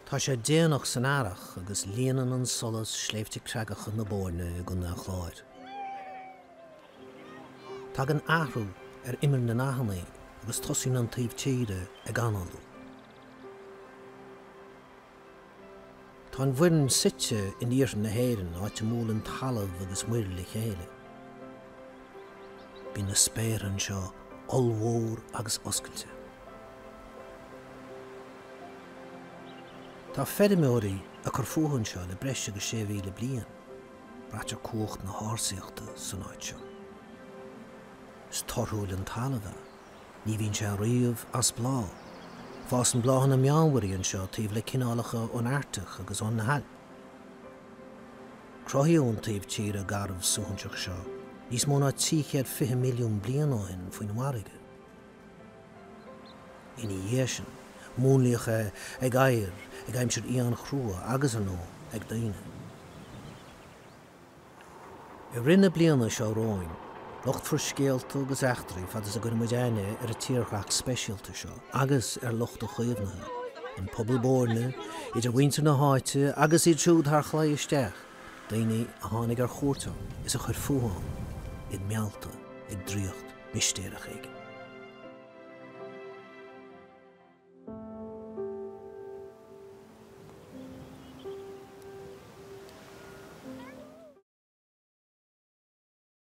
Tá sé déanach san airach agus líanaan an solas sléifte creagacha na bórne go na chláir. Tá an ahrú imir na nachanaí agus tosún an taobh tíre ag análú. Tá an bhuireann site in íorsn na héireann áit múl an talamh agus muir le chéile. Bhí na spéireann seo olmhór agus oscailte. Tá fedimóirí a chur fuhann seo le breise go 7,000 bliain, bráte cuacht na hásaíochta san áit seo. Is torthúil an talamh, ní bhíonn sé riamh as blá. Fás an bláhan na meánmhaíonn seo taobh le cineálacha ón airteach agus ón na hall. Crothaíonn taobh tíre garbh suhanseach seo, níos mó ná 350 milliún bliain áin faoin mhairige. Ina dhéis sin, múnlaocha ag air, ag aimsir íon chrua agus an nó ag daine. I rinne bliana seo róin, locht for scéalta agus eachtarí fad is a gona muideine ar a tíorchracht speisialta seo, agus ar locht a chuomhnathe. An pobl bórne, idir winter na háite agus iad siúd thar chlai isteach, daine a tháinig ar chóirteán is a chur fuáin, ag mealta, ag dríocht, mistéireach ag.